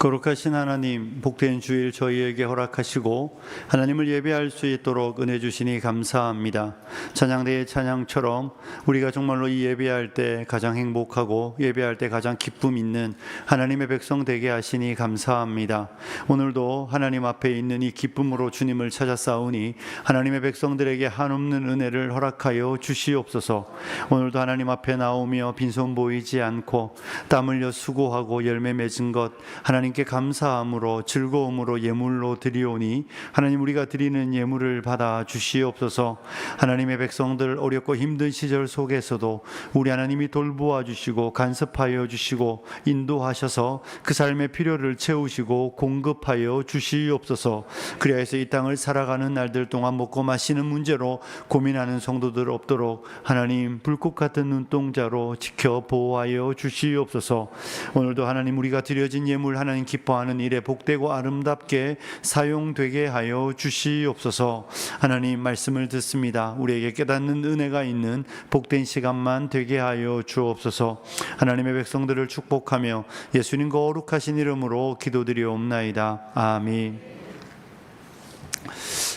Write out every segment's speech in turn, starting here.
거룩하신 하나님, 복된 주일 저희에게 허락하시고 하나님을 예배할 수 있도록 은혜 주시니 감사합니다. 찬양대의 찬양처럼 우리가 정말로 이 예배할 때 가장 행복하고 예배할 때 가장 기쁨 있는 하나님의 백성 되게 하시니 감사합니다. 오늘도 하나님 앞에 있는 이 기쁨으로 주님을 찾아싸우니 하나님의 백성들에게 한없는 은혜를 허락하여 주시옵소서. 오늘도 하나님 앞에 나오며 빈손 보이지 않고 땀 흘려 수고하고 열매 맺은 것 하나님께 감사함으로 즐거움으로 예물로 드리오니 하나님, 우리가 드리는 예물을 받아 주시옵소서. 하나님의 백성들 어렵고 힘든 시절 속에서도 우리 하나님이 돌보아 주시고 간섭하여 주시고 인도하셔서 그 삶의 필요를 채우시고 공급하여 주시옵소서. 그리하여서 이 땅을 살아가는 날들 동안 먹고 마시는 문제로 고민하는 성도들 없도록 하나님 불꽃 같은 눈동자로 지켜 보호하여 주시옵소서. 오늘도 하나님, 우리가 드려진 예물 하나님 기뻐하는 일에 복되고 아름답게 사용되게 하여 주시옵소서. 하나님, 말씀을 듣습니다. 우리에게 깨닫는 은혜가 있는 복된 시간만 되게 하여 주옵소서. 하나님의 백성들을 축복하며 예수님 거룩하신 이름으로 기도드리옵나이다. 아멘.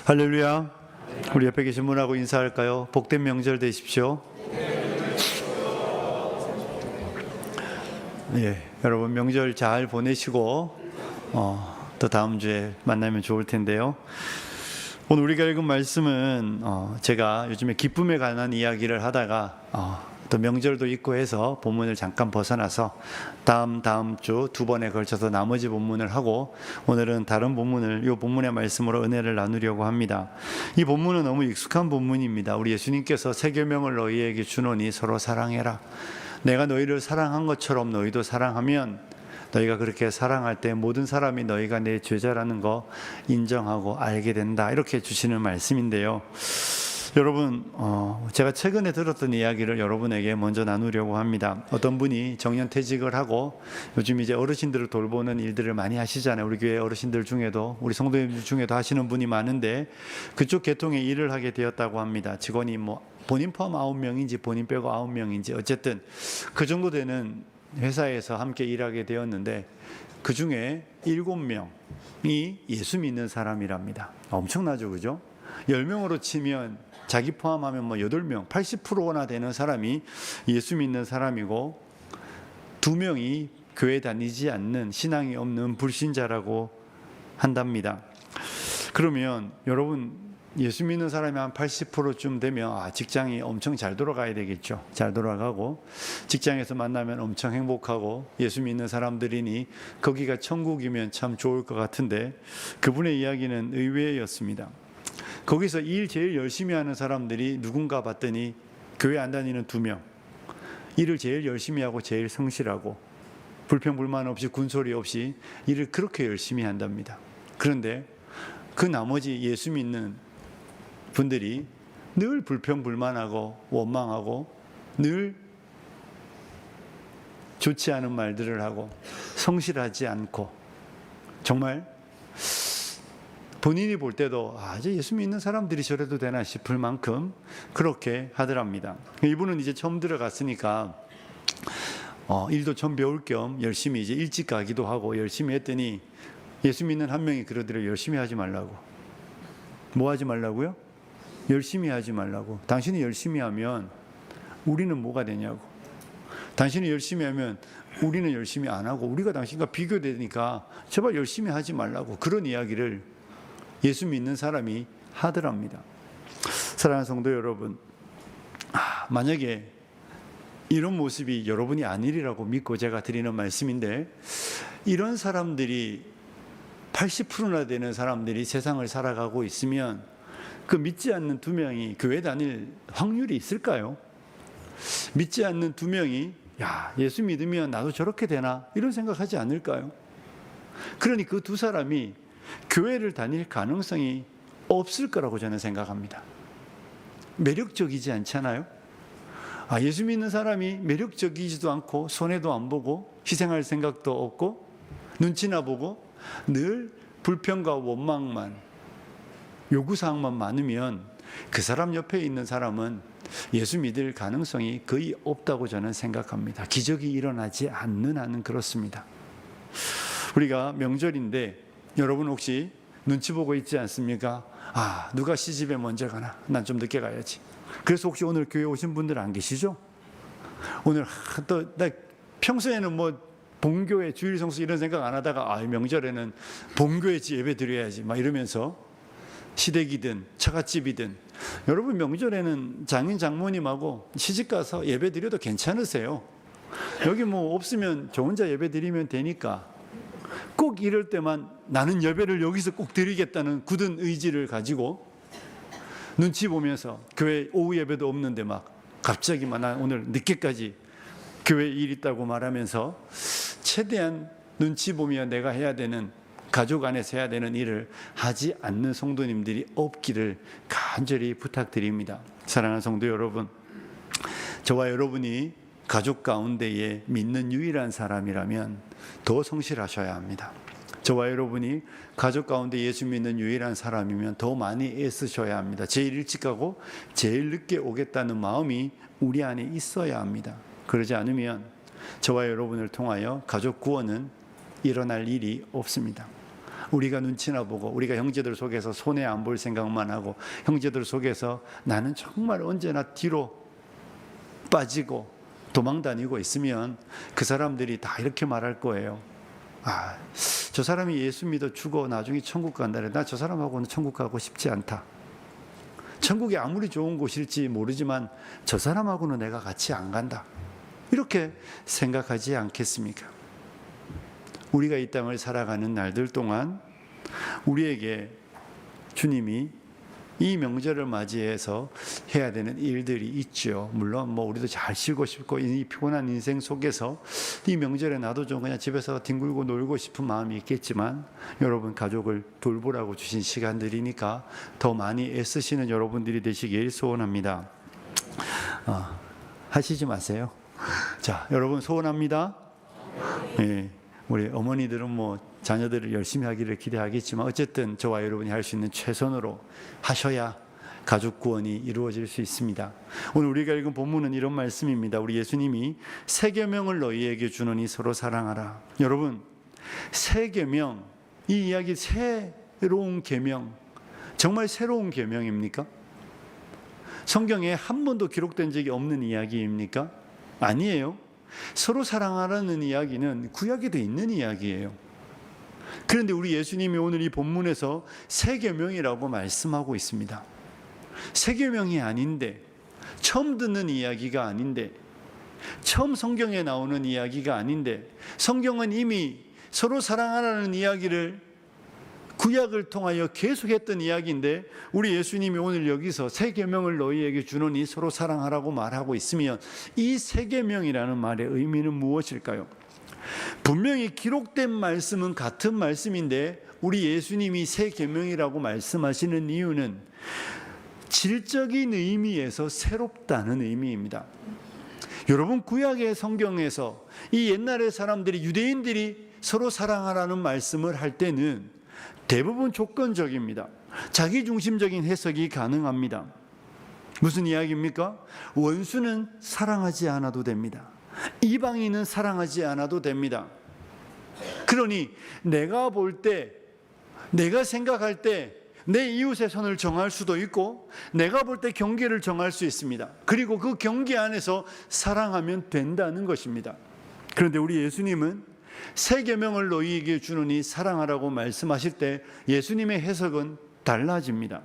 할렐루야. 우리 옆에 계신 분하고 인사할까요? 복된 명절 되십시오. 예, 여러분 명절 잘 보내시고 또 다음 주에 만나면 좋을 텐데요. 오늘 우리가 읽은 말씀은 제가 요즘에 기쁨에 관한 이야기를 하다가 또 명절도 있고 해서 본문을 잠깐 벗어나서 다음 주 두 번에 걸쳐서 나머지 본문을 하고 오늘은 다른 본문을, 이 본문의 말씀으로 은혜를 나누려고 합니다. 이 본문은 너무 익숙한 본문입니다. 우리 예수님께서 새 계명을 너희에게 주노니 서로 사랑해라. 내가 너희를 사랑한 것처럼 너희도 사랑하면 너희가 그렇게 사랑할 때 모든 사람이 너희가 내 제자라는 거 인정하고 알게 된다. 이렇게 주시는 말씀인데요. 여러분, 제가 최근에 들었던 이야기를 여러분에게 먼저 나누려고 합니다. 어떤 분이 정년퇴직을 하고 요즘 이제 어르신들을 돌보는 일들을 많이 하시잖아요. 우리 교회 어르신들 중에도, 우리 성도님들 중에도 하시는 분이 많은데 그쪽 계통의 일을 하게 되었다고 합니다. 직원이 본인 포함 9명인지 본인 빼고 9명인지 어쨌든 그 정도 되는 회사에서 함께 일하게 되었는데 그 중에 7명이 예수 믿는 사람이랍니다. 엄청나죠, 그죠? 10명으로 치면 자기 포함하면 8명, 80%나 되는 사람이 예수 믿는 사람이고 2명이 교회 다니지 않는, 신앙이 없는 불신자라고 한답니다. 그러면 여러분, 예수 믿는 사람이 한 80%쯤 되면 직장이 엄청 잘 돌아가야 되겠죠. 잘 돌아가고 직장에서 만나면 엄청 행복하고 예수 믿는 사람들이니 거기가 천국이면 참 좋을 것 같은데 그분의 이야기는 의외였습니다. 거기서 일 제일 열심히 하는 사람들이 누군가 봤더니 교회 안 다니는 2명, 일을 제일 열심히 하고 제일 성실하고 불평불만 없이 군소리 없이 일을 그렇게 열심히 한답니다. 그런데 그 나머지 예수 믿는 분들이 늘 불평불만하고 원망하고 늘 좋지 않은 말들을 하고 성실하지 않고 정말 본인이 볼 때도 이제 예수 믿는 사람들이 저래도 되나 싶을 만큼 그렇게 하더랍니다. 이분은 이제 처음 들어갔으니까 일도 좀 배울 겸 열심히 이제 일찍 가기도 하고 열심히 했더니 예수 믿는 한 명이 그러더래요. 열심히 하지 말라고. 뭐 하지 말라고요? 열심히 하지 말라고. 당신이 열심히 하면 우리는 뭐가 되냐고. 당신이 열심히 하면 우리는 열심히 안 하고 우리가 당신과 비교되니까 제발 열심히 하지 말라고. 그런 이야기를 예수 믿는 사람이 하더랍니다. 사랑하는 성도 여러분, 만약에 이런 모습이 여러분이 아니리라고 믿고 제가 드리는 말씀인데, 이런 사람들이 80%나 되는 사람들이 세상을 살아가고 있으면 그 믿지 않는 2명이 교회 다닐 확률이 있을까요? 믿지 않는 2명이 예수 믿으면 나도 저렇게 되나 이런 생각하지 않을까요? 그러니 그 2 사람이 교회를 다닐 가능성이 없을 거라고 저는 생각합니다. 매력적이지 않잖아요? 예수 믿는 사람이 매력적이지도 않고 손해도 안 보고 희생할 생각도 없고 눈치나 보고 늘 불평과 원망만, 요구사항만 많으면 그 사람 옆에 있는 사람은 예수 믿을 가능성이 거의 없다고 저는 생각합니다. 기적이 일어나지 않는 한은 그렇습니다. 우리가 명절인데 여러분 혹시 눈치 보고 있지 않습니까? 누가 시집에 먼저 가나? 난 좀 늦게 가야지. 그래서 혹시 오늘 교회 오신 분들 안 계시죠? 오늘 나 평소에는 본교회 주일 성수 이런 생각 안 하다가 명절에는 본교회 예배 드려야지 막 이러면서 시댁이든 처갓집이든, 여러분 명절에는 장인 장모님하고 시집가서 예배 드려도 괜찮으세요. 여기 없으면 저 혼자 예배 드리면 되니까 꼭 이럴 때만 나는 예배를 여기서 꼭 드리겠다는 굳은 의지를 가지고 눈치 보면서 교회 오후 예배도 없는데 갑자기 나 오늘 늦게까지 교회 일 있다고 말하면서 최대한 눈치 보며 내가 해야 되는, 가족 안에서 해야 되는 일을 하지 않는 성도님들이 없기를 간절히 부탁드립니다. 사랑하는 성도 여러분, 저와 여러분이 가족 가운데에 믿는 유일한 사람이라면 더 성실하셔야 합니다. 저와 여러분이 가족 가운데 예수 믿는 유일한 사람이면 더 많이 애쓰셔야 합니다. 제일 일찍 가고 제일 늦게 오겠다는 마음이 우리 안에 있어야 합니다. 그러지 않으면 저와 여러분을 통하여 가족 구원은 일어날 일이 없습니다. 우리가 눈치나 보고 우리가 형제들 속에서 손해 안 볼 생각만 하고 형제들 속에서 나는 정말 언제나 뒤로 빠지고 도망 다니고 있으면 그 사람들이 다 이렇게 말할 거예요. 저 사람이 예수 믿어 죽어 나중에 천국 간다래. 나 저 사람하고는 천국 가고 싶지 않다. 천국이 아무리 좋은 곳일지 모르지만 저 사람하고는 내가 같이 안 간다. 이렇게 생각하지 않겠습니까? 우리가 이 땅을 살아가는 날들 동안 우리에게 주님이 이 명절을 맞이해서 해야 되는 일들이 있죠. 물론 우리도 잘 쉬고 싶고 이 피곤한 인생 속에서 이 명절에 나도 좀 그냥 집에서 뒹굴고 놀고 싶은 마음이 있겠지만, 여러분 가족을 돌보라고 주신 시간들이니까 더 많이 애쓰시는 여러분들이 되시길 소원합니다. 하시지 마세요. 자, 여러분 소원합니다. 예, 우리 어머니들은 자녀들을 열심히 하기를 기대하겠지만 어쨌든 저와 여러분이 할 수 있는 최선으로 하셔야 가족 구원이 이루어질 수 있습니다. 오늘 우리가 읽은 본문은 이런 말씀입니다. 우리 예수님이 새 계명을 너희에게 주노니 서로 사랑하라. 여러분, 새 계명, 이 이야기 새로운 계명, 정말 새로운 계명입니까? 성경에 한 번도 기록된 적이 없는 이야기입니까? 아니에요. 서로 사랑하라는 이야기는 구약에도 있는 이야기예요. 그런데 우리 예수님이 오늘 이 본문에서 새 계명이라고 말씀하고 있습니다. 새 계명이 아닌데, 처음 듣는 이야기가 아닌데, 처음 성경에 나오는 이야기가 아닌데, 성경은 이미 서로 사랑하라는 이야기를 구약을 통하여 계속했던 이야기인데, 우리 예수님이 오늘 여기서 새 계명을 너희에게 주노니 서로 사랑하라고 말하고 있으면 이 새 계명이라는 말의 의미는 무엇일까요? 분명히 기록된 말씀은 같은 말씀인데 우리 예수님이 새 계명이라고 말씀하시는 이유는 질적인 의미에서 새롭다는 의미입니다. 여러분, 구약의 성경에서 이 옛날의 사람들이, 유대인들이 서로 사랑하라는 말씀을 할 때는 대부분 조건적입니다. 자기중심적인 해석이 가능합니다. 무슨 이야기입니까? 원수는 사랑하지 않아도 됩니다. 이방인은 사랑하지 않아도 됩니다. 그러니 내가 볼 때, 내가 생각할 때 내 이웃의 선을 정할 수도 있고, 내가 볼 때 경계를 정할 수 있습니다. 그리고 그 경계 안에서 사랑하면 된다는 것입니다. 그런데 우리 예수님은 새 계명을 너희에게 주노니 사랑하라고 말씀하실 때 예수님의 해석은 달라집니다.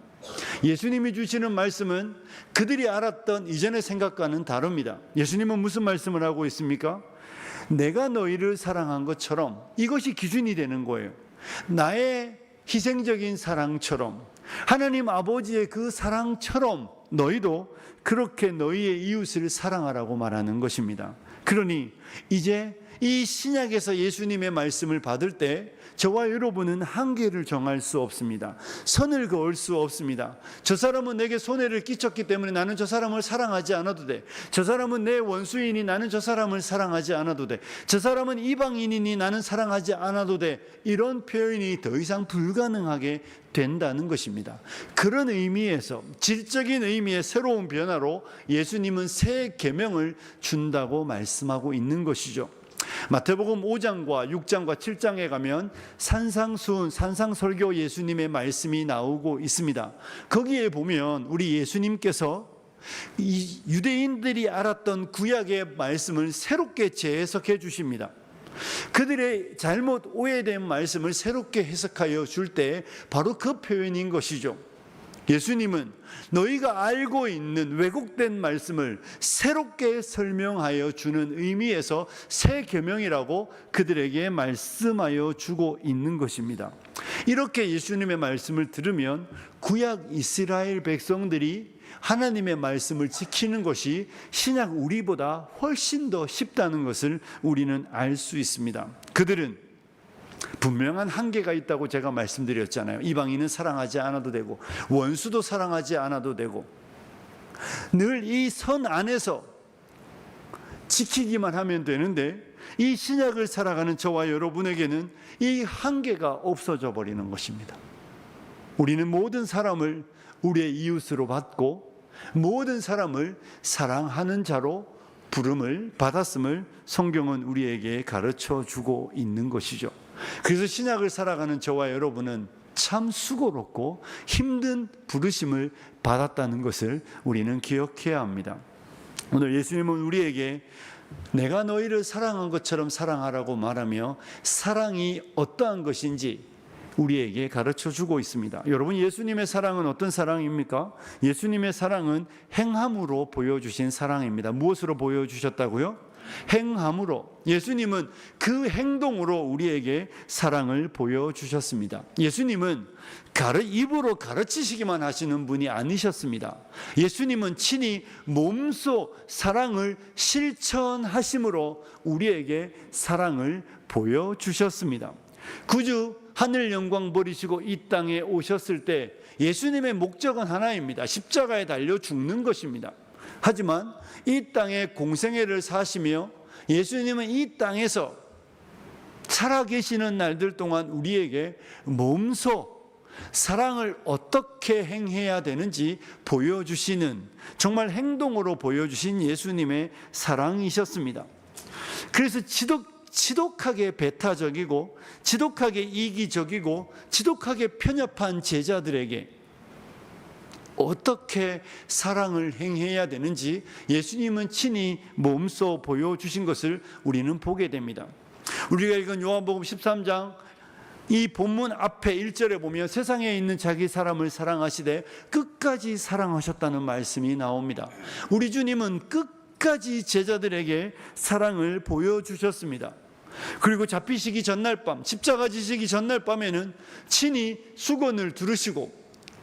예수님이 주시는 말씀은 그들이 알았던 이전의 생각과는 다릅니다. 예수님은 무슨 말씀을 하고 있습니까? 내가 너희를 사랑한 것처럼, 이것이 기준이 되는 거예요. 나의 희생적인 사랑처럼, 하나님 아버지의 그 사랑처럼 너희도 그렇게 너희의 이웃을 사랑하라고 말하는 것입니다. 그러니 이제 이 신약에서 예수님의 말씀을 받을 때 저와 여러분은 한계를 정할 수 없습니다. 선을 그을 수 없습니다. 저 사람은 내게 손해를 끼쳤기 때문에 나는 저 사람을 사랑하지 않아도 돼. 저 사람은 내 원수이니 나는 저 사람을 사랑하지 않아도 돼. 저 사람은 이방인이니 나는 사랑하지 않아도 돼. 이런 표현이 더 이상 불가능하게 된다는 것입니다. 그런 의미에서, 질적인 의미의 새로운 변화로 예수님은 새 계명을 준다고 말씀하고 있는 것이죠. 마태복음 5장과 6장과 7장에 가면 산상수훈, 산상설교 예수님의 말씀이 나오고 있습니다. 거기에 보면 우리 예수님께서 이 유대인들이 알았던 구약의 말씀을 새롭게 재해석해 주십니다. 그들의 잘못 오해된 말씀을 새롭게 해석하여 줄 때 바로 그 표현인 것이죠. 예수님은 너희가 알고 있는 왜곡된 말씀을 새롭게 설명하여 주는 의미에서 새 계명이라고 그들에게 말씀하여 주고 있는 것입니다. 이렇게 예수님의 말씀을 들으면 구약 이스라엘 백성들이 하나님의 말씀을 지키는 것이 신약 우리보다 훨씬 더 쉽다는 것을 우리는 알 수 있습니다. 그들은 분명한 한계가 있다고 제가 말씀드렸잖아요. 이방인은 사랑하지 않아도 되고 원수도 사랑하지 않아도 되고 늘 이 선 안에서 지키기만 하면 되는데 이 신약을 살아가는 저와 여러분에게는 이 한계가 없어져 버리는 것입니다. 우리는 모든 사람을 우리의 이웃으로 받고 모든 사람을 사랑하는 자로 부름을 받았음을 성경은 우리에게 가르쳐 주고 있는 것이죠. 그래서 신약을 살아가는 저와 여러분은 참 수고롭고 힘든 부르심을 받았다는 것을 우리는 기억해야 합니다. 오늘 예수님은 우리에게 내가 너희를 사랑한 것처럼 사랑하라고 말하며 사랑이 어떠한 것인지 우리에게 가르쳐 주고 있습니다. 여러분, 예수님의 사랑은 어떤 사랑입니까? 예수님의 사랑은 행함으로 보여주신 사랑입니다. 무엇으로 보여주셨다고요? 행함으로. 예수님은 그 행동으로 우리에게 사랑을 보여주셨습니다. 예수님은 입으로 가르치시기만 하시는 분이 아니셨습니다. 예수님은 친히 몸소 사랑을 실천하심으로 우리에게 사랑을 보여주셨습니다. 구주 하늘 영광 버리시고 이 땅에 오셨을 때 예수님의 목적은 하나입니다. 십자가에 달려 죽는 것입니다. 하지만 이 땅에 공생애를 사시며 예수님은 이 땅에서 살아계시는 날들 동안 우리에게 몸소 사랑을 어떻게 행해야 되는지 보여주시는, 정말 행동으로 보여주신 예수님의 사랑이셨습니다. 그래서 지독하게 배타적이고 지독하게 이기적이고 지독하게 편협한 제자들에게 어떻게 사랑을 행해야 되는지 예수님은 친히 몸소 보여주신 것을 우리는 보게 됩니다. 우리가 읽은 요한복음 13장 이 본문 앞에 1절에 보면 세상에 있는 자기 사람을 사랑하시되 끝까지 사랑하셨다는 말씀이 나옵니다. 우리 주님은 끝까지 제자들에게 사랑을 보여주셨습니다. 그리고 잡히시기 전날 밤, 십자가 지시기 전날 밤에는 친히 수건을 두르시고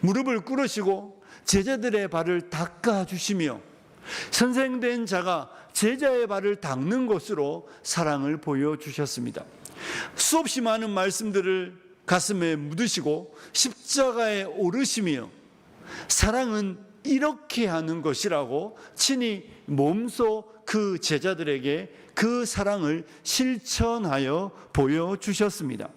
무릎을 꿇으시고 제자들의 발을 닦아주시며 선생된 자가 제자의 발을 닦는 것으로 사랑을 보여주셨습니다. 수없이 많은 말씀들을 가슴에 묻으시고 십자가에 오르시며 사랑은 이렇게 하는 것이라고 친히 몸소 그 제자들에게 그 사랑을 실천하여 보여주셨습니다.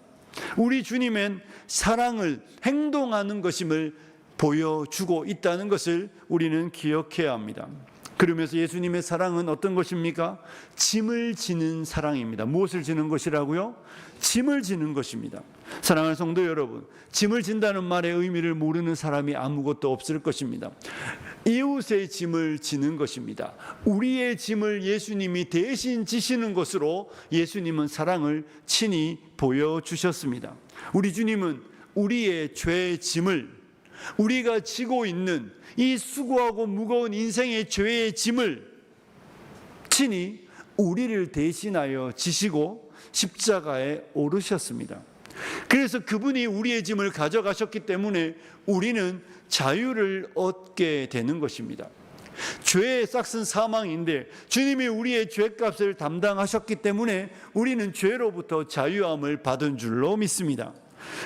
우리 주님은 사랑을 행동하는 것임을 보여주고 있다는 것을 우리는 기억해야 합니다. 그러면서 예수님의 사랑은 어떤 것입니까? 짐을 지는 사랑입니다. 무엇을 지는 것이라고요? 짐을 지는 것입니다. 사랑하는 성도 여러분, 짐을 진다는 말의 의미를 모르는 사람이 아무것도 없을 것입니다. 이웃의 짐을 지는 것입니다. 우리의 짐을 예수님이 대신 지시는 것으로 예수님은 사랑을 친히 보여주셨습니다. 우리 주님은 우리의 죄의 짐을, 우리가 지고 있는 이 수고하고 무거운 인생의 죄의 짐을 친히 우리를 대신하여 지시고 십자가에 오르셨습니다. 그래서 그분이 우리의 짐을 가져가셨기 때문에 우리는 자유를 얻게 되는 것입니다. 죄의 싹은 사망인데 주님이 우리의 죄값을 담당하셨기 때문에 우리는 죄로부터 자유함을 받은 줄로 믿습니다.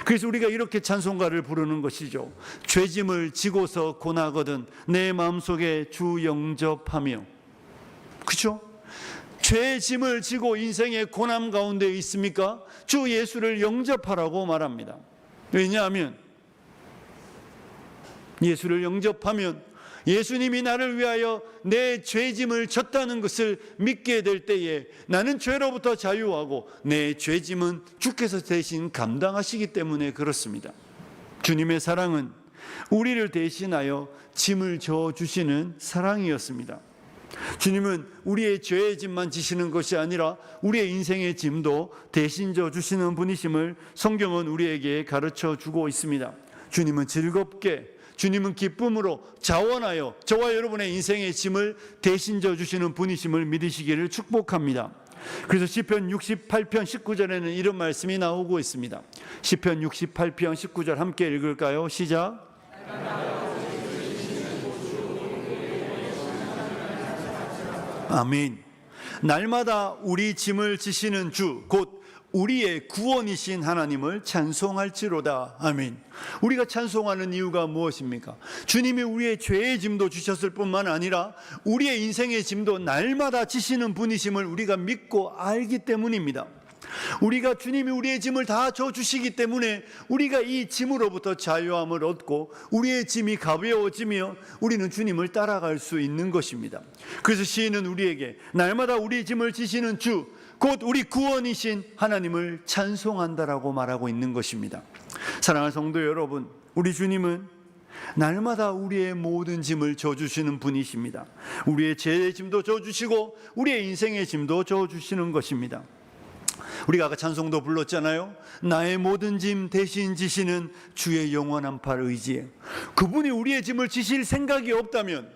그래서 우리가 이렇게 찬송가를 부르는 것이죠. 죄짐을 지고서 고나거든 내 마음속에 주 영접하며. 그렇죠? 죄의 짐을 지고 인생의 고난 가운데 있습니까? 주 예수를 영접하라고 말합니다. 왜냐하면 예수를 영접하면 예수님이 나를 위하여 내 죄짐을 졌다는 것을 믿게 될 때에 나는 죄로부터 자유하고 내 죄짐은 주께서 대신 감당하시기 때문에 그렇습니다. 주님의 사랑은 우리를 대신하여 짐을 져주시는 사랑이었습니다. 주님은 우리의 죄의 짐만 지시는 것이 아니라 우리의 인생의 짐도 대신 져주시는 분이심을 성경은 우리에게 가르쳐 주고 있습니다. 주님은 즐겁게, 주님은 기쁨으로 자원하여 저와 여러분의 인생의 짐을 대신 져주시는 분이심을 믿으시기를 축복합니다. 그래서 시편 68편 19절에는 이런 말씀이 나오고 있습니다. 시편 68편 19절 함께 읽을까요? 시작. 아멘. 날마다 우리 짐을 지시는 주, 곧 우리의 구원이신 하나님을 찬송할지로다. 아멘. 우리가 찬송하는 이유가 무엇입니까? 주님이 우리의 죄의 짐도 주셨을 뿐만 아니라 우리의 인생의 짐도 날마다 지시는 분이심을 우리가 믿고 알기 때문입니다. 우리가 주님이 우리의 짐을 다 져주시기 때문에 우리가 이 짐으로부터 자유함을 얻고 우리의 짐이 가벼워지며 우리는 주님을 따라갈 수 있는 것입니다. 그래서 시인은 우리에게 날마다 우리 짐을 지시는 주, 곧 우리 구원이신 하나님을 찬송한다라고 말하고 있는 것입니다. 사랑하는 성도 여러분, 우리 주님은 날마다 우리의 모든 짐을 져주시는 분이십니다. 우리의 죄의 짐도 져주시고 우리의 인생의 짐도 져주시는 것입니다. 우리가 아까 찬송도 불렀잖아요. 나의 모든 짐 대신 지시는 주의 영원한 팔 의지해. 그분이 우리의 짐을 지실 생각이 없다면,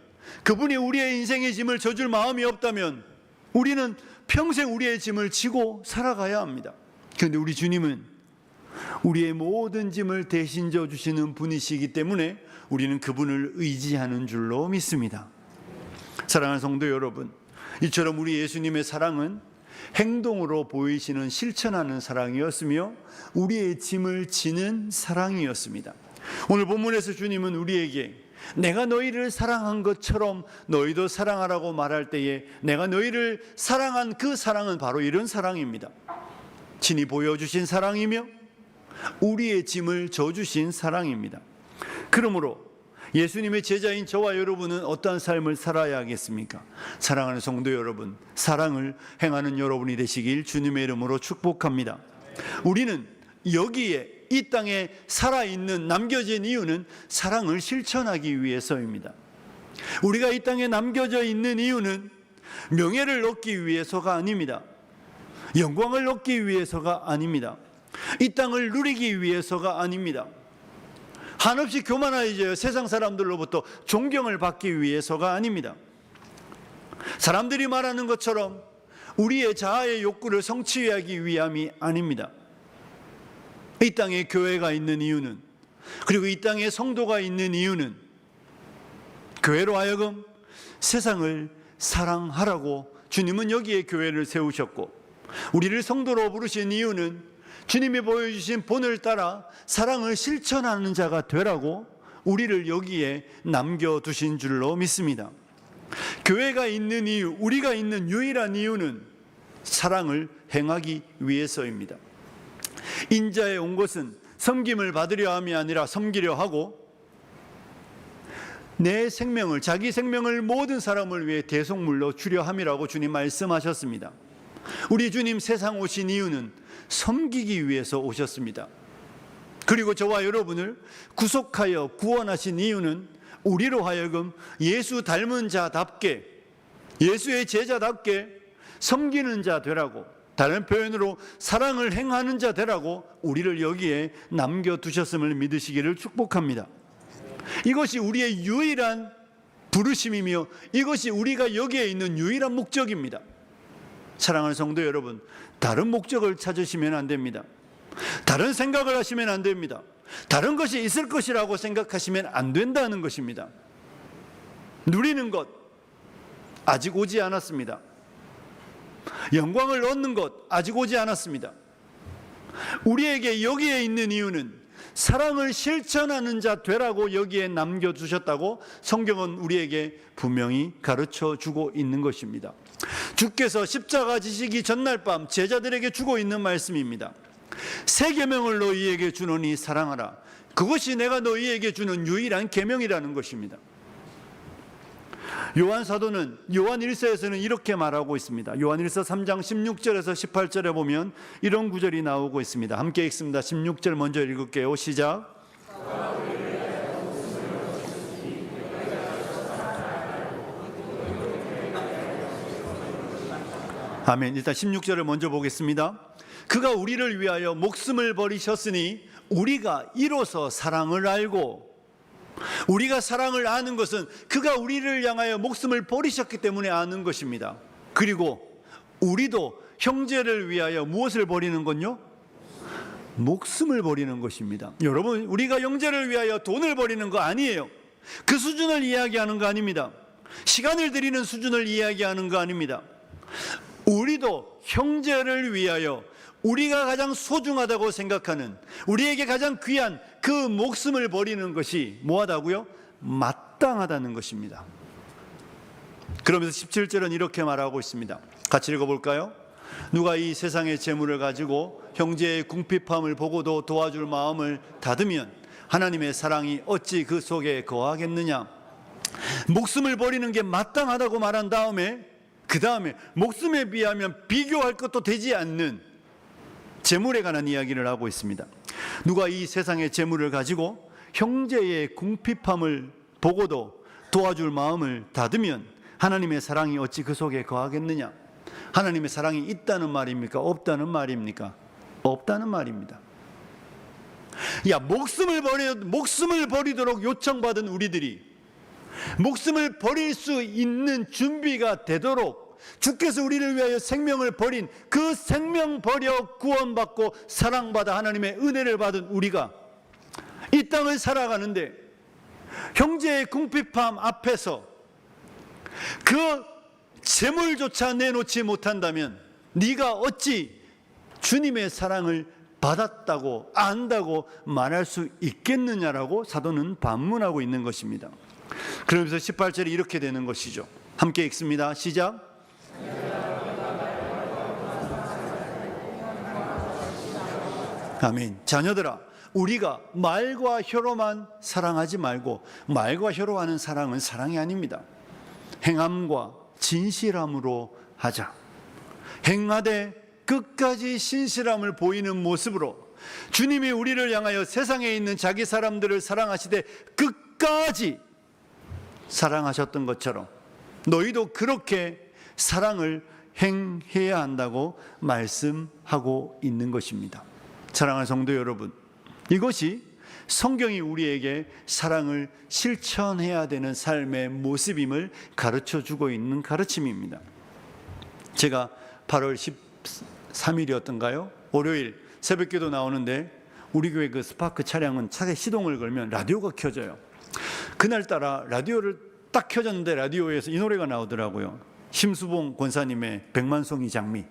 그분이 우리의 인생의 짐을 져줄 마음이 없다면 우리는 평생 우리의 짐을 지고 살아가야 합니다. 그런데 우리 주님은 우리의 모든 짐을 대신 져주시는 분이시기 때문에 우리는 그분을 의지하는 줄로 믿습니다. 사랑하는 성도 여러분, 이처럼 우리 예수님의 사랑은 행동으로 보이시는 실천하는 사랑이었으며 우리의 짐을 지는 사랑이었습니다. 오늘 본문에서 주님은 우리에게 내가 너희를 사랑한 것처럼 너희도 사랑하라고 말할 때에 내가 너희를 사랑한 그 사랑은 바로 이런 사랑입니다. 친히 보여주신 사랑이며 우리의 짐을 져주신 사랑입니다. 그러므로 예수님의 제자인 저와 여러분은 어떠한 삶을 살아야 하겠습니까? 사랑하는 성도 여러분, 사랑을 행하는 여러분이 되시길 주님의 이름으로 축복합니다. 우리는 여기에 이 땅에 살아있는, 남겨진 이유는 사랑을 실천하기 위해서입니다. 우리가 이 땅에 남겨져 있는 이유는 명예를 얻기 위해서가 아닙니다. 영광을 얻기 위해서가 아닙니다. 이 땅을 누리기 위해서가 아닙니다. 한없이 교만해져요. 세상 사람들로부터 존경을 받기 위해서가 아닙니다. 사람들이 말하는 것처럼 우리의 자아의 욕구를 성취하기 위함이 아닙니다. 이 땅에 교회가 있는 이유는, 그리고 이 땅에 성도가 있는 이유는 교회로 하여금 세상을 사랑하라고 주님은 여기에 교회를 세우셨고, 우리를 성도로 부르신 이유는 주님이 보여주신 본을 따라 사랑을 실천하는 자가 되라고 우리를 여기에 남겨두신 줄로 믿습니다. 교회가 있는 이유, 우리가 있는 유일한 이유는 사랑을 행하기 위해서입니다. 인자에 온 것은 섬김을 받으려 함이 아니라 섬기려 하고 내 생명을, 자기 생명을 모든 사람을 위해 대속물로 주려 함이라고 주님 말씀하셨습니다. 우리 주님 세상 오신 이유는 섬기기 위해서 오셨습니다. 그리고 저와 여러분을 구속하여 구원하신 이유는 우리로 하여금 예수 닮은 자답게, 예수의 제자답게 섬기는 자 되라고, 다른 표현으로 사랑을 행하는 자 되라고 우리를 여기에 남겨두셨음을 믿으시기를 축복합니다. 이것이 우리의 유일한 부르심이며 이것이 우리가 여기에 있는 유일한 목적입니다. 사랑하는 성도 여러분, 다른 목적을 찾으시면 안 됩니다. 다른 생각을 하시면 안 됩니다. 다른 것이 있을 것이라고 생각하시면 안 된다는 것입니다. 누리는 것 아직 오지 않았습니다. 영광을 얻는 것 아직 오지 않았습니다. 우리에게 여기에 있는 이유는 사랑을 실천하는 자 되라고 여기에 남겨주셨다고 성경은 우리에게 분명히 가르쳐주고 있는 것입니다. 주께서 십자가 지시기 전날 밤 제자들에게 주고 있는 말씀입니다. 새 계명을 너희에게 주노니 사랑하라. 그것이 내가 너희에게 주는 유일한 계명이라는 것입니다. 요한 사도는 요한 1서에서는 이렇게 말하고 있습니다. 요한 1서 3장 16절에서 18절에 보면 이런 구절이 나오고 있습니다. 함께 읽습니다. 16절 먼저 읽을게요. 시작. 아멘. 일단 16절을 먼저 보겠습니다. 그가 우리를 위하여 목숨을 버리셨으니 우리가 이로써 사랑을 알고, 우리가 사랑을 아는 것은 그가 우리를 향하여 목숨을 버리셨기 때문에 아는 것입니다. 그리고 우리도 형제를 위하여 무엇을 버리는 건요? 목숨을 버리는 것입니다. 여러분, 우리가 형제를 위하여 돈을 버리는 거 아니에요. 그 수준을 이야기하는 거 아닙니다. 시간을 들이는 수준을 이야기하는 거 아닙니다. 우리도 형제를 위하여 우리가 가장 소중하다고 생각하는, 우리에게 가장 귀한 그 목숨을 버리는 것이 뭐하다고요? 마땅하다는 것입니다. 그러면서 17절은 이렇게 말하고 있습니다. 같이 읽어볼까요? 누가 이 세상의 재물을 가지고 형제의 궁핍함을 보고도 도와줄 마음을 닫으면 하나님의 사랑이 어찌 그 속에 거하겠느냐. 목숨을 버리는 게 마땅하다고 말한 다음에, 그 다음에 목숨에 비하면 비교할 것도 되지 않는 재물에 관한 이야기를 하고 있습니다. 누가 이 세상의 재물을 가지고 형제의 궁핍함을 보고도 도와줄 마음을 닫으면 하나님의 사랑이 어찌 그 속에 거하겠느냐. 하나님의 사랑이 있다는 말입니까? 없다는 말입니까? 없다는 말입니다. 목숨을 버리도록 요청받은 우리들이 목숨을 버릴 수 있는 준비가 되도록 주께서 우리를 위하여 생명을 버린 그 생명 버려 구원받고 사랑받아 하나님의 은혜를 받은 우리가 이 땅을 살아가는데 형제의 궁핍함 앞에서 그 재물조차 내놓지 못한다면 네가 어찌 주님의 사랑을 받았다고 안다고 말할 수 있겠느냐라고 사도는 반문하고 있는 것입니다. 그러면서 18절이 이렇게 되는 것이죠. 함께 읽습니다. 시작. 아멘. 자녀들아, 우리가 말과 혀로만 사랑하지 말고, 말과 혀로 하는 사랑은 사랑이 아닙니다. 행함과 진실함으로 하자. 행하되 끝까지 신실함을 보이는 모습으로 주님이 우리를 향하여 세상에 있는 자기 사람들을 사랑하시되 끝까지 사랑하셨던 것처럼 너희도 그렇게 사랑을 행해야 한다고 말씀하고 있는 것입니다. 사랑하는 성도 여러분, 이것이 성경이 우리에게 사랑을 실천해야 되는 삶의 모습임을 가르쳐주고 있는 가르침입니다. 제가 8월 13일이었던가요? 월요일 새벽기도 나오는데 우리 교회 그 스파크 차량은 차에 시동을 걸면 라디오가 켜져요. 그날따라 라디오를 딱 켜졌는데 라디오에서 이 노래가 나오더라고요. 심수봉 권사님의 백만송이 장미.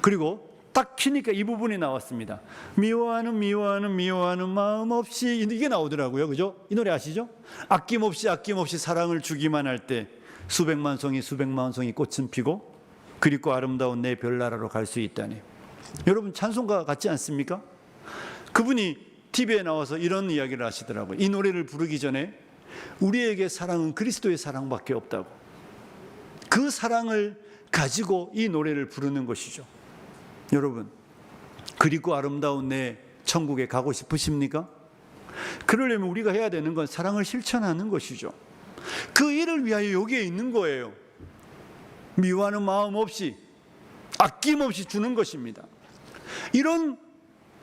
그리고 딱 키니까 이 부분이 나왔습니다. 미워하는 마음 없이, 이게 나오더라고요. 그죠? 이 노래 아시죠? 아낌없이 사랑을 주기만 할 때 수백만 송이 꽃은 피고 그립고 아름다운 내 별나라로 갈 수 있다니. 여러분 찬송가 같지 않습니까? 그분이 TV에 나와서 이런 이야기를 하시더라고요. 이 노래를 부르기 전에 우리에게 사랑은 그리스도의 사랑밖에 없다고. 그 사랑을 가지고 이 노래를 부르는 것이죠. 여러분, 그리고 아름다운 내 천국에 가고 싶으십니까? 그러려면 우리가 해야 되는 건 사랑을 실천하는 것이죠. 그 일을 위하여 여기에 있는 거예요. 미워하는 마음 없이 아낌없이 주는 것입니다. 이런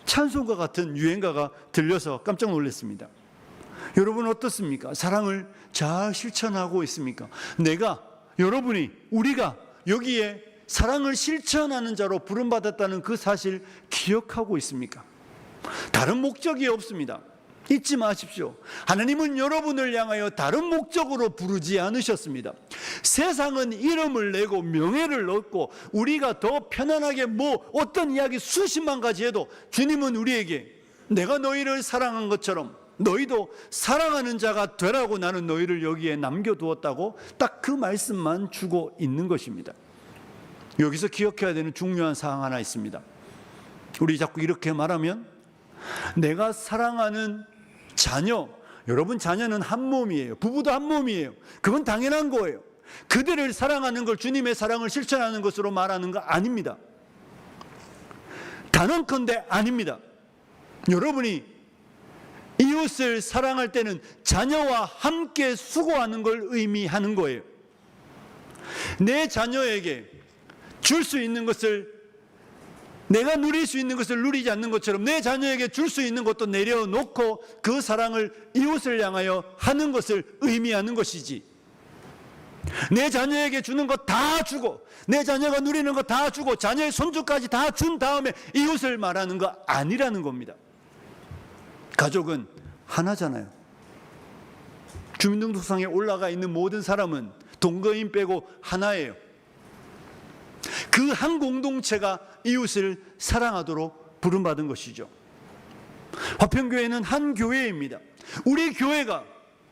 찬송가 같은 유행가가 들려서 깜짝 놀랐습니다. 여러분 어떻습니까? 사랑을 잘 실천하고 있습니까? 여러분이, 우리가 여기에 사랑을 실천하는 자로 부름받았다는 그 사실 기억하고 있습니까? 다른 목적이 없습니다. 잊지 마십시오. 하나님은 여러분을 향하여 다른 목적으로 부르지 않으셨습니다. 세상은 이름을 내고 명예를 얻고 우리가 더 편안하게 어떤 이야기 수십만 가지 해도 주님은 우리에게 내가 너희를 사랑한 것처럼 너희도 사랑하는 자가 되라고 나는 너희를 여기에 남겨두었다고 딱 그 말씀만 주고 있는 것입니다. 여기서 기억해야 되는 중요한 사항 하나 있습니다. 우리 자꾸 이렇게 말하면 내가 사랑하는 자녀, 여러분 자녀는 한 몸이에요. 부부도 한 몸이에요. 그건 당연한 거예요. 그들을 사랑하는 걸 주님의 사랑을 실천하는 것으로 말하는 거 아닙니다. 단언컨대 아닙니다. 여러분이 이웃을 사랑할 때는 자녀와 함께 수고하는 걸 의미하는 거예요. 내 자녀에게 줄 수 있는 것을, 내가 누릴 수 있는 것을 누리지 않는 것처럼 내 자녀에게 줄 수 있는 것도 내려놓고 그 사랑을 이웃을 향하여 하는 것을 의미하는 것이지, 내 자녀에게 주는 것 다 주고 내 자녀가 누리는 것 다 주고 자녀의 손주까지 다 준 다음에 이웃을 말하는 거 아니라는 겁니다. 가족은 하나잖아요. 주민등록상에 올라가 있는 모든 사람은 동거인 빼고 하나예요. 그 한 공동체가 이웃을 사랑하도록 부름받은 것이죠. 화평교회는 한 교회입니다. 우리 교회가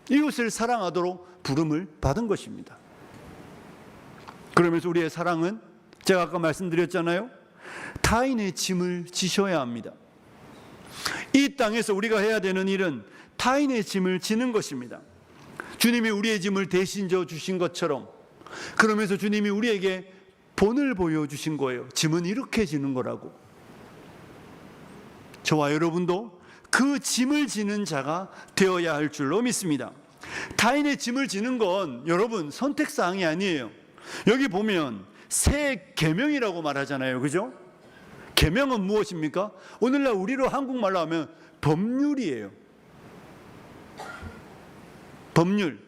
이웃을 사랑하도록 부름을 받은 것입니다. 그러면서 우리의 사랑은 제가 아까 말씀드렸잖아요. 타인의 짐을 지셔야 합니다. 이 땅에서 우리가 해야 되는 일은 타인의 짐을 지는 것입니다. 주님이 우리의 짐을 대신 져 주신 것처럼, 그러면서 주님이 우리에게 본을 보여주신 거예요. 짐은 이렇게 지는 거라고. 저와 여러분도 그 짐을 지는 자가 되어야 할 줄로 믿습니다. 타인의 짐을 지는 건 여러분 선택사항이 아니에요. 여기 보면 새 계명이라고 말하잖아요. 그죠? 계명은 무엇입니까? 오늘날 우리로 한국말로 하면 법률이에요. 법률을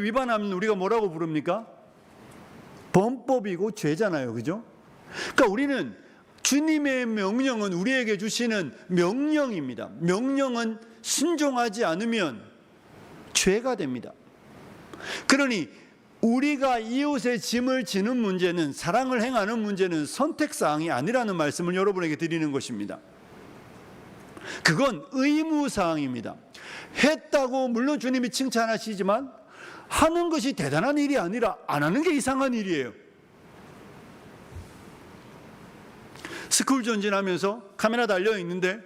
위반하면 우리가 뭐라고 부릅니까? 범법이고 죄잖아요. 그죠? 그러니까 우리는 주님의 명령은 우리에게 주시는 명령입니다. 명령은 순종하지 않으면 죄가 됩니다. 그러니 우리가 이웃의 짐을 지는 문제는, 사랑을 행하는 문제는 선택사항이 아니라는 말씀을 여러분에게 드리는 것입니다. 그건 의무사항입니다. 했다고 물론 주님이 칭찬하시지만 하는 것이 대단한 일이 아니라 안 하는 게 이상한 일이에요. 스쿨 전진하면서 카메라 달려 있는데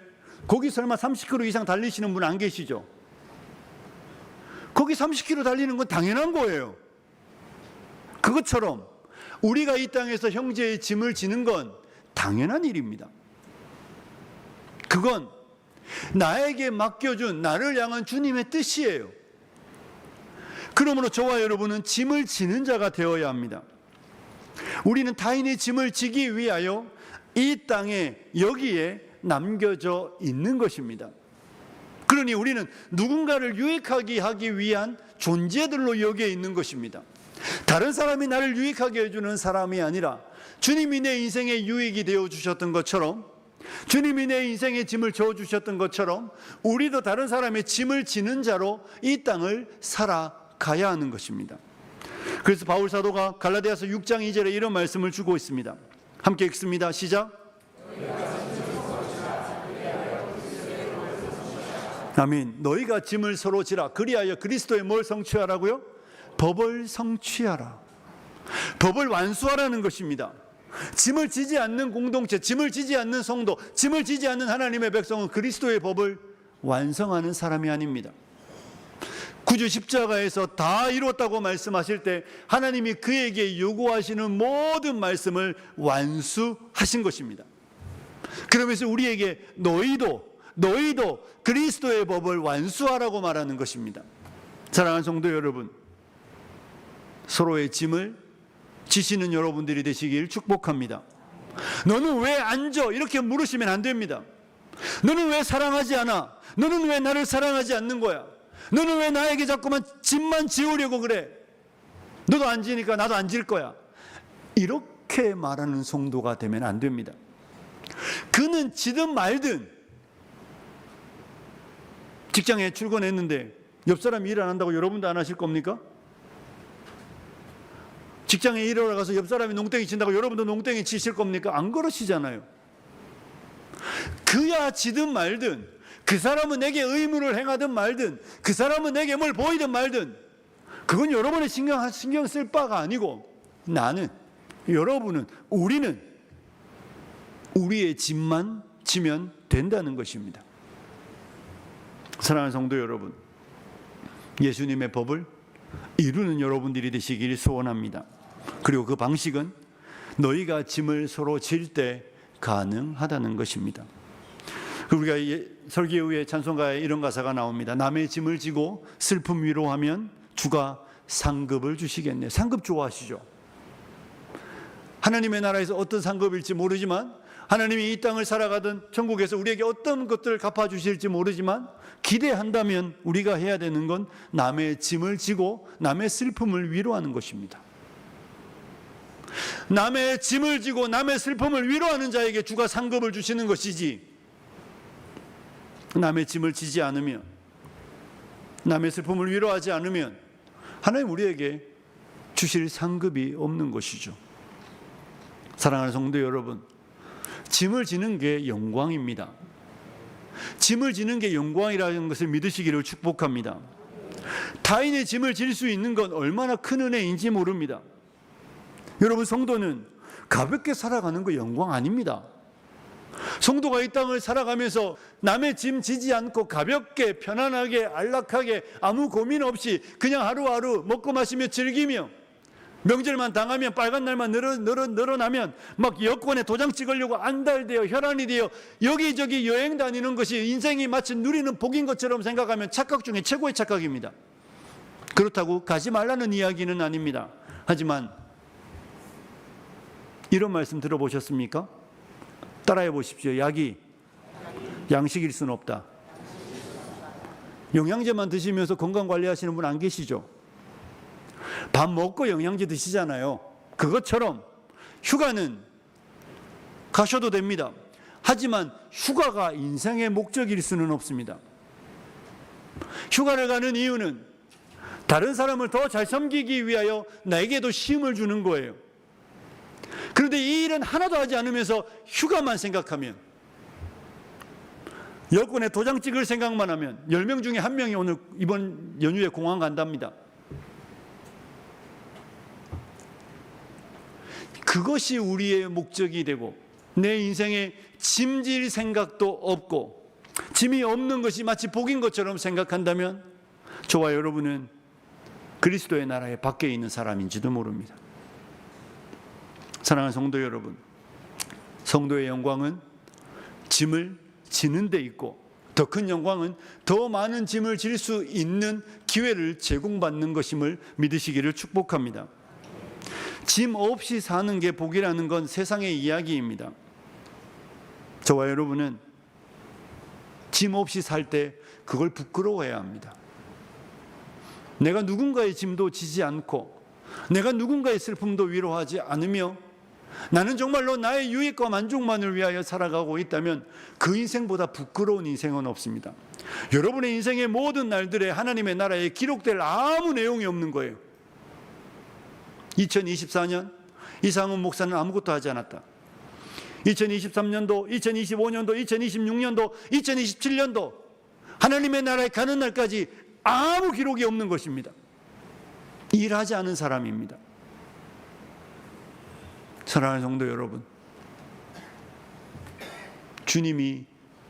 거기 설마 30km 이상 달리시는 분 안 계시죠? 거기 30km 달리는 건 당연한 거예요. 그것처럼 우리가 이 땅에서 형제의 짐을 지는 건 당연한 일입니다. 그건 나에게 맡겨준, 나를 향한 주님의 뜻이에요. 그러므로 저와 여러분은 짐을 지는 자가 되어야 합니다. 우리는 타인의 짐을 지기 위하여 이 땅에, 여기에 남겨져 있는 것입니다. 그러니 우리는 누군가를 유익하게 하기 위한 존재들로 여기에 있는 것입니다. 다른 사람이 나를 유익하게 해주는 사람이 아니라 주님이 내 인생에 유익이 되어 주셨던 것처럼, 주님이 내 인생에 짐을 져주셨던 것처럼 우리도 다른 사람의 짐을 지는 자로 이 땅을 살아가야 하는 것입니다. 그래서 바울 사도가 갈라디아서 6장 2절에 이런 말씀을 주고 있습니다. 함께 읽습니다. 시작. 아멘. 너희가 짐을 서로 지라. 그리하여 그리스도의 뭘 성취하라고요? 법을 성취하라. 법을 완수하라는 것입니다. 짐을 지지 않는 공동체, 짐을 지지 않는 성도, 짐을 지지 않는 하나님의 백성은 그리스도의 법을 완성하는 사람이 아닙니다. 구주 십자가에서 다 이뤘다고 말씀하실 때 하나님이 그에게 요구하시는 모든 말씀을 완수하신 것입니다. 그러면서 우리에게 너희도 그리스도의 법을 완수하라고 말하는 것입니다. 사랑하는 성도 여러분, 서로의 짐을 지시는 여러분들이 되시길 축복합니다. 너는 왜 앉아? 이렇게 물으시면 안 됩니다. 너는 왜 사랑하지 않아? 너는 왜 나를 사랑하지 않는 거야? 너는 왜 나에게 자꾸만 짐만 지우려고 그래? 너도 안 지니까 나도 안 질 거야. 이렇게 말하는 성도가 되면 안 됩니다. 그는 지든 말든, 직장에 출근했는데 옆 사람이 일 안 한다고 여러분도 안 하실 겁니까? 직장에 일하러 가서 옆 사람이 농땡이 친다고 여러분도 농땡이 치실 겁니까? 안 그러시잖아요. 그야 지든 말든, 그 사람은 내게 의무를 행하든 말든, 그 사람은 내게 뭘 보이든 말든, 그건 여러분의 신경 쓸 바가 아니고, 나는, 여러분은, 우리는 우리의 짐만 지면 된다는 것입니다. 사랑하는 성도 여러분, 예수님의 법을 이루는 여러분들이 되시길 소원합니다. 그리고 그 방식은 너희가 짐을 서로 질 때 가능하다는 것입니다. 우리가 설교 후에 찬송가에 이런 가사가 나옵니다. 남의 짐을 지고 슬픔 위로하면 주가 상급을 주시겠네. 상급 좋아하시죠? 하나님의 나라에서 어떤 상급일지 모르지만, 하나님이 이 땅을 살아가던 천국에서 우리에게 어떤 것들을 갚아주실지 모르지만, 기대한다면 우리가 해야 되는 건 남의 짐을 지고 남의 슬픔을 위로하는 것입니다. 남의 짐을 지고 남의 슬픔을 위로하는 자에게 주가 상급을 주시는 것이지, 남의 짐을 지지 않으면, 남의 슬픔을 위로하지 않으면 하나님 우리에게 주실 상급이 없는 것이죠. 사랑하는 성도 여러분, 짐을 지는 게 영광입니다. 짐을 지는 게 영광이라는 것을 믿으시기를 축복합니다. 타인의 짐을 질 수 있는 건 얼마나 큰 은혜인지 모릅니다. 여러분, 성도는 가볍게 살아가는 거 영광 아닙니다. 성도가 이 땅을 살아가면서 남의 짐 지지 않고 가볍게 편안하게 안락하게 아무 고민 없이 그냥 하루하루 먹고 마시며 즐기며, 명절만 당하면 빨간 날만 늘어나면 막 여권에 도장 찍으려고 안달되어 혈안이 되어 여기저기 여행 다니는 것이 인생이 마치 누리는 복인 것처럼 생각하면 착각 중에 최고의 착각입니다. 그렇다고 가지 말라는 이야기는 아닙니다. 하지만 이런 말씀 들어보셨습니까? 따라해 보십시오. 약이 양식일 수는 없다. 영양제만 드시면서 건강 관리하시는 분 안 계시죠? 밥 먹고 영양제 드시잖아요. 그것처럼 휴가는 가셔도 됩니다. 하지만 휴가가 인생의 목적일 수는 없습니다. 휴가를 가는 이유는 다른 사람을 더 잘 섬기기 위하여 나에게도 쉼을 주는 거예요. 그런데 이 일은 하나도 하지 않으면서 휴가만 생각하면, 여권에 도장 찍을 생각만 하면 10명 중에 1명이 오늘 이번 연휴에 공항 간답니다. 그것이 우리의 목적이 되고 내 인생에 짐질 생각도 없고 짐이 없는 것이 마치 복인 것처럼 생각한다면 저와 여러분은 그리스도의 나라에 밖에 있는 사람인지도 모릅니다. 사랑하는 성도 여러분, 성도의 영광은 짐을 지는 데 있고 더 큰 영광은 더 많은 짐을 질 수 있는 기회를 제공받는 것임을 믿으시기를 축복합니다. 짐 없이 사는 게 복이라는 건 세상의 이야기입니다. 저와 여러분은 짐 없이 살 때 그걸 부끄러워해야 합니다. 내가 누군가의 짐도 지지 않고 내가 누군가의 슬픔도 위로하지 않으며 나는 정말로 나의 유익과 만족만을 위하여 살아가고 있다면 그 인생보다 부끄러운 인생은 없습니다. 여러분의 인생의 모든 날들에 하나님의 나라에 기록될 아무 내용이 없는 거예요. 2024년 이상훈 목사는 아무것도 하지 않았다. 2023년도, 2025년도, 2026년도, 2027년도 하나님의 나라에 가는 날까지 아무 기록이 없는 것입니다. 일하지 않은 사람입니다. 사랑하는 성도 여러분, 주님이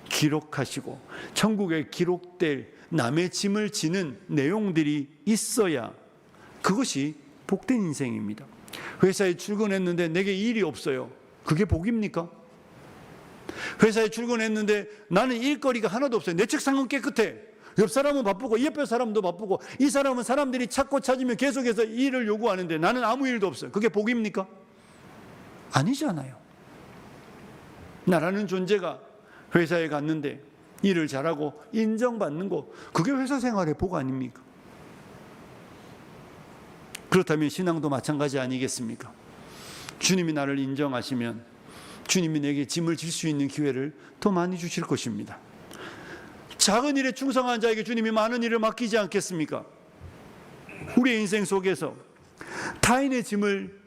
기록하시고 천국에 기록될 남의 짐을 지는 내용들이 있어야 그것이 복된 인생입니다. 회사에 출근했는데 내게 일이 없어요. 그게 복입니까? 회사에 출근했는데 나는 일거리가 하나도 없어요. 내 책상은 깨끗해. 옆 사람은 바쁘고 옆에 사람도 바쁘고 이 사람은 사람들이 찾고 찾으며 계속해서 일을 요구하는데 나는 아무 일도 없어요. 그게 복입니까? 아니잖아요. 나라는 존재가 회사에 갔는데 일을 잘하고 인정받는 거, 그게 회사 생활의 복 아닙니까? 그렇다면 신앙도 마찬가지 아니겠습니까? 주님이 나를 인정하시면 주님이 내게 짐을 질 수 있는 기회를 더 많이 주실 것입니다. 작은 일에 충성한 자에게 주님이 많은 일을 맡기지 않겠습니까? 우리의 인생 속에서 타인의 짐을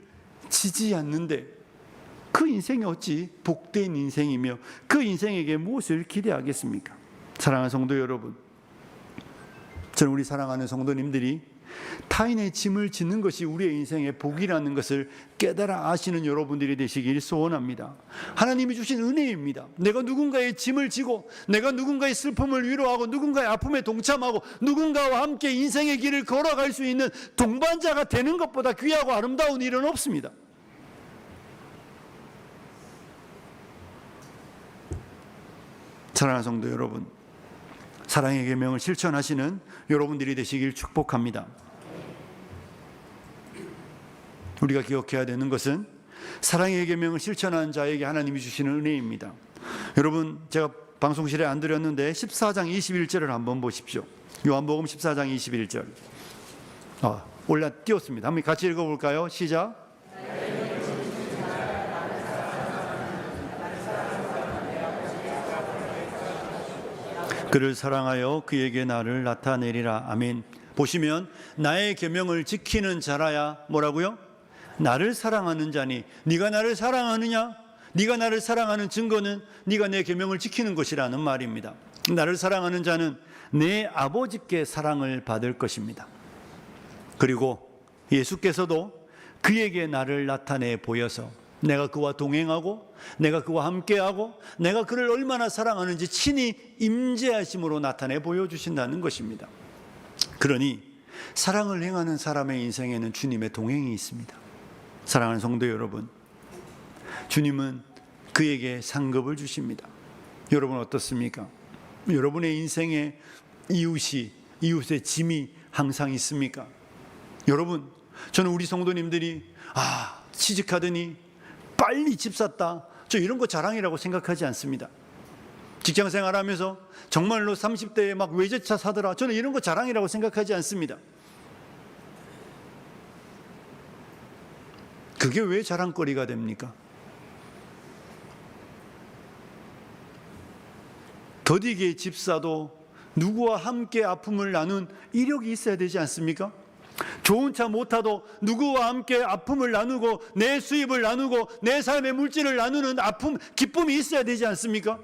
지지 않는데 그 인생이 어찌 복된 인생이며 그 인생에게 무엇을 기대하겠습니까? 사랑하는 성도 여러분, 저는 우리 사랑하는 성도님들이 타인의 짐을 짓는 것이 우리의 인생의 복이라는 것을 깨달아 아시는 여러분들이 되시길 소원합니다. 하나님이 주신 은혜입니다. 내가 누군가의 짐을 지고, 내가 누군가의 슬픔을 위로하고, 누군가의 아픔에 동참하고, 누군가와 함께 인생의 길을 걸어갈 수 있는 동반자가 되는 것보다 귀하고 아름다운 일은 없습니다. 사랑하는 성도 여러분, 사랑의 계명을 실천하시는 여러분들이 되시길 축복합니다. 우리가 기억해야 되는 것은 사랑의 계명을 실천하는 자에게 하나님이 주시는 은혜입니다. 여러분, 제가 방송실에 안 드렸는데 14장 21절을 한번 보십시오. 요한복음 14장 21절. 올라 띄웠습니다. 한번 같이 읽어볼까요? 시작. 그를 사랑하여 그에게 나를 나타내리라. 아멘. 보시면 나의 계명을 지키는 자라야 뭐라고요? 나를 사랑하는 자니. 네가 나를 사랑하느냐? 네가 나를 사랑하는 증거는 네가 내 계명을 지키는 것이라는 말입니다. 나를 사랑하는 자는 내 아버지께 사랑을 받을 것입니다. 그리고 예수께서도 그에게 나를 나타내 보여서 내가 그와 동행하고 내가 그와 함께하고 내가 그를 얼마나 사랑하는지 친히 임재하심으로 나타내 보여주신다는 것입니다. 그러니 사랑을 행하는 사람의 인생에는 주님의 동행이 있습니다. 사랑하는 성도 여러분, 주님은 그에게 상급을 주십니다. 여러분 어떻습니까? 여러분의 인생에 이웃의 짐이 항상 있습니까? 여러분, 저는 우리 성도님들이 취직하더니 빨리 집 샀다, 저 이런 거 자랑이라고 생각하지 않습니다. 직장생활 하면서 정말로 30대에 막 외제차 사더라, 저는 이런 거 자랑이라고 생각하지 않습니다. 그게 왜 자랑거리가 됩니까? 더디게 집 사도 누구와 함께 아픔을 나눈 이력이 있어야 되지 않습니까? 좋은 차 못 타도 누구와 함께 아픔을 나누고 내 수입을 나누고 내 삶의 물질을 나누는 기쁨이 있어야 되지 않습니까?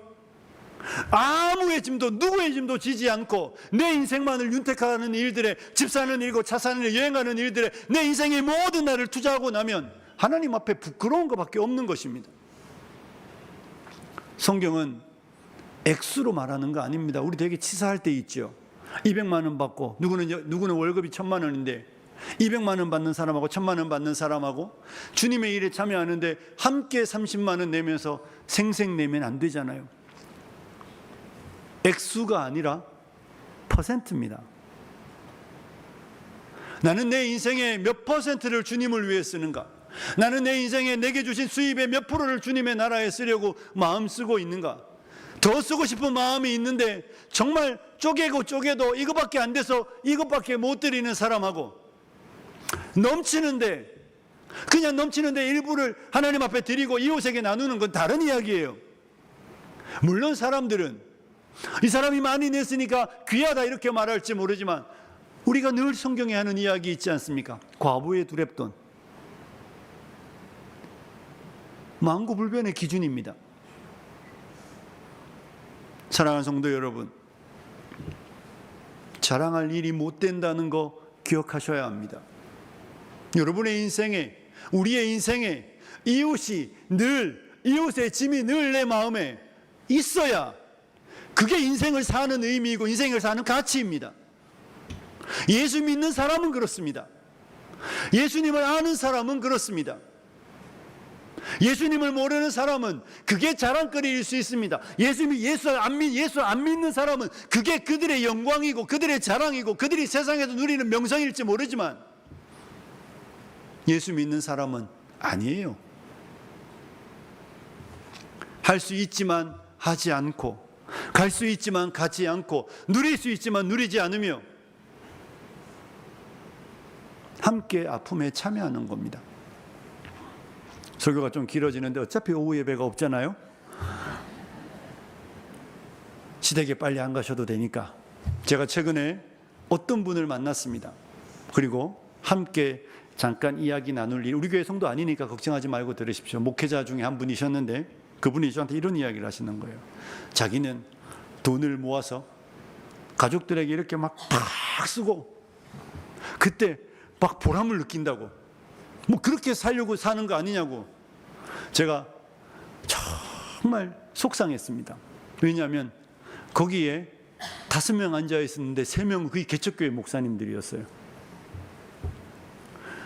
아무의 짐도 누구의 짐도 지지 않고 내 인생만을 윤택하는 일들에, 집 사는 일고 차 사는 일, 여행하는 일들에 내 인생의 모든 날을 투자하고 나면 하나님 앞에 부끄러운 것밖에 없는 것입니다. 성경은 액수로 말하는 거 아닙니다. 우리 되게 치사할 때 있죠. 200만 원 받고 누구는 월급이 1000만 원인데 200만 원 받는 사람하고 1000만 원 받는 사람하고 주님의 일에 참여하는데 함께 30만 원 내면서 생생 내면 안 되잖아요. 액수가 아니라 퍼센트입니다. 나는 내 인생의 몇 퍼센트를 주님을 위해 쓰는가? 나는 내 인생에 내게 주신 수입의 몇 프로를 주님의 나라에 쓰려고 마음 쓰고 있는가? 더 쓰고 싶은 마음이 있는데 정말 쪼개도 이것밖에 안 돼서 이것밖에 못 드리는 사람하고 그냥 넘치는데 일부를 하나님 앞에 드리고 이웃에게 나누는 건 다른 이야기예요. 물론 사람들은 이 사람이 많이 냈으니까 귀하다 이렇게 말할지 모르지만 우리가 늘 성경에 하는 이야기 있지 않습니까? 과부의 두렙돈, 만고불변의 기준입니다. 사랑하는 성도 여러분, 자랑할 일이 못 된다는 거 기억하셔야 합니다. 여러분의 인생에, 우리의 인생에 이웃의 짐이 늘 내 마음에 있어야 그게 인생을 사는 의미이고 인생을 사는 가치입니다. 예수 믿는 사람은 그렇습니다. 예수님을 아는 사람은 그렇습니다. 예수님을 모르는 사람은 그게 자랑거리일 수 있습니다. 예수 안 믿는 사람은 그게 그들의 영광이고 그들의 자랑이고 그들이 세상에서 누리는 명성일지 모르지만 예수 믿는 사람은 아니에요. 할 수 있지만 하지 않고, 갈 수 있지만 가지 않고, 누릴 수 있지만 누리지 않으며 함께 아픔에 참여하는 겁니다. 설교가 좀 길어지는데 어차피 오후 예배가 없잖아요. 시댁에 빨리 안 가셔도 되니까 제가 최근에 어떤 분을 만났습니다. 그리고 함께 잠깐 이야기 나눌 일, 우리 교회 성도 아니니까 걱정하지 말고 들으십시오. 목회자 중에 한 분이셨는데 그분이 저한테 이런 이야기를 하시는 거예요. 자기는 돈을 모아서 가족들에게 이렇게 막 팍 쓰고 그때 막 보람을 느낀다고, 뭐 그렇게 살려고 사는 거 아니냐고 제가 정말 속상했습니다. 왜냐하면 거기에 5명 앉아 있었는데 3명은 그게 개척교회 목사님들이었어요.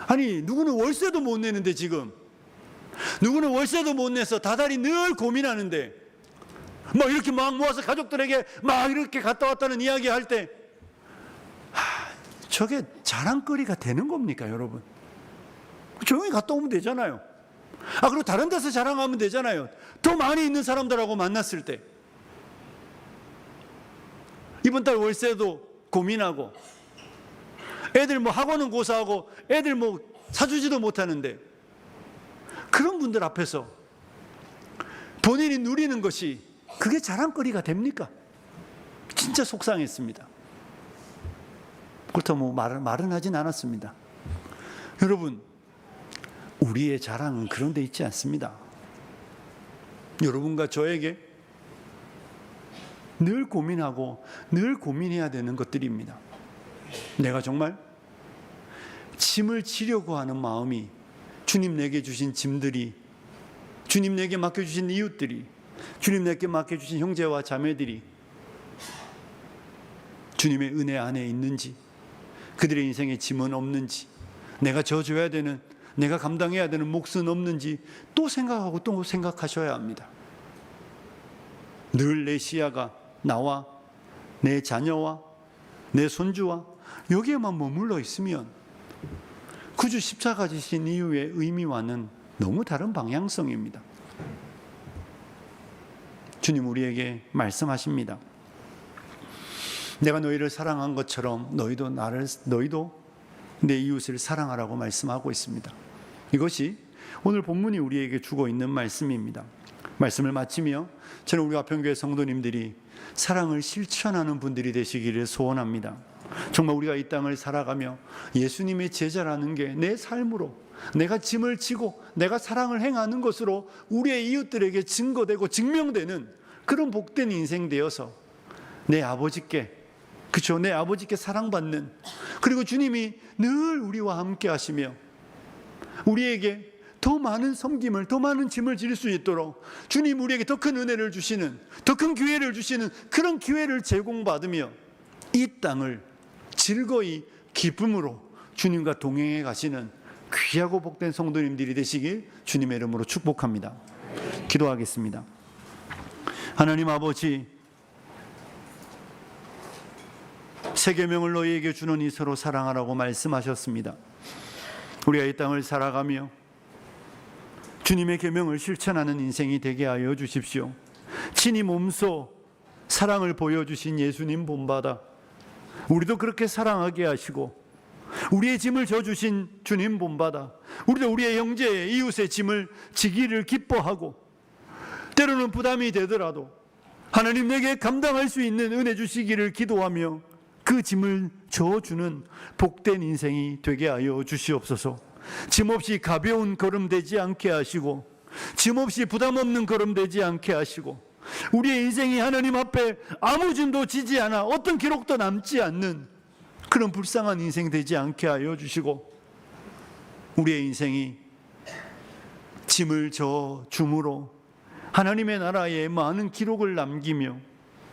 아니, 누구는 월세도 못 내는데, 지금 누구는 월세도 못 내서 다달이 늘 고민하는데, 막 이렇게 막 모아서 가족들에게 막 이렇게 갔다 왔다는 이야기 할 때, 저게 자랑거리가 되는 겁니까, 여러분? 조용히 갔다 오면 되잖아요. 그리고 다른 데서 자랑하면 되잖아요. 더 많이 있는 사람들하고 만났을 때. 이번 달 월세도 고민하고, 애들 뭐 학원은 고사하고, 애들 뭐 사주지도 못하는데, 그런 분들 앞에서 본인이 누리는 것이 그게 자랑거리가 됩니까? 진짜 속상했습니다. 그렇다고 뭐 말은 하진 않았습니다. 여러분, 우리의 자랑은 그런 데 있지 않습니다. 여러분과 저에게 늘 고민하고 늘 고민해야 되는 것들입니다. 내가 정말 짐을 지려고 하는 마음이, 주님 내게 주신 짐들이, 주님 내게 맡겨주신 이웃들이, 주님 내게 맡겨주신 형제와 자매들이 주님의 은혜 안에 있는지, 그들의 인생에 짐은 없는지, 내가 져줘야 되는, 내가 감당해야 되는 몫은 없는지 또 생각하고 또 생각하셔야 합니다. 늘 내 시야가 나와 내 자녀와 내 손주와 여기에만 머물러 있으면 구주 십자가 지신 이유의 의미와는 너무 다른 방향성입니다. 주님 우리에게 말씀하십니다. 내가 너희를 사랑한 것처럼 너희도 내 이웃을 사랑하라고 말씀하고 있습니다. 이것이 오늘 본문이 우리에게 주고 있는 말씀입니다. 말씀을 마치며 저는 우리 화평교회 성도님들이 사랑을 실천하는 분들이 되시기를 소원합니다. 정말 우리가 이 땅을 살아가며 예수님의 제자라는 게 내 삶으로, 내가 짐을 지고 내가 사랑을 행하는 것으로 우리의 이웃들에게 증거되고 증명되는 그런 복된 인생 되어서 내 아버지께, 그렇죠, 내 아버지께 사랑받는, 그리고 주님이 늘 우리와 함께 하시며 우리에게 더 많은 섬김을, 더 많은 짐을 질 수 있도록 주님 우리에게 더 큰 은혜를 주시는, 더 큰 기회를 주시는 그런 기회를 제공받으며 이 땅을 즐거이 기쁨으로 주님과 동행해 가시는 귀하고 복된 성도님들이 되시길 주님의 이름으로 축복합니다. 기도하겠습니다. 하나님 아버지, 세 계명을 너희에게 주노니 서로 사랑하라고 말씀하셨습니다. 우리가 이 땅을 살아가며 주님의 계명을 실천하는 인생이 되게 하여 주십시오. 친히 몸소 사랑을 보여주신 예수님 본받아 우리도 그렇게 사랑하게 하시고, 우리의 짐을 져주신 주님 본받아 우리도 우리의 형제, 이웃의 짐을 지기를 기뻐하고, 때로는 부담이 되더라도 하나님 내게 감당할 수 있는 은혜 주시기를 기도하며 그 짐을 져주는 복된 인생이 되게 하여 주시옵소서. 짐 없이 가벼운 걸음 되지 않게 하시고, 짐 없이 부담 없는 걸음 되지 않게 하시고, 우리의 인생이 하나님 앞에 아무 짐도 지지 않아 어떤 기록도 남지 않는 그런 불쌍한 인생 되지 않게 하여 주시고, 우리의 인생이 짐을 져 줌으로 하나님의 나라에 많은 기록을 남기며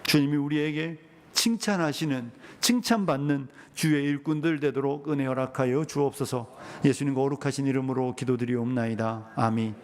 주님이 우리에게 칭찬하시는, 칭찬받는 주의 일꾼들 되도록 은혜 허락하여 주옵소서. 예수님과 거룩하신 이름으로 기도드리옵나이다. 아멘.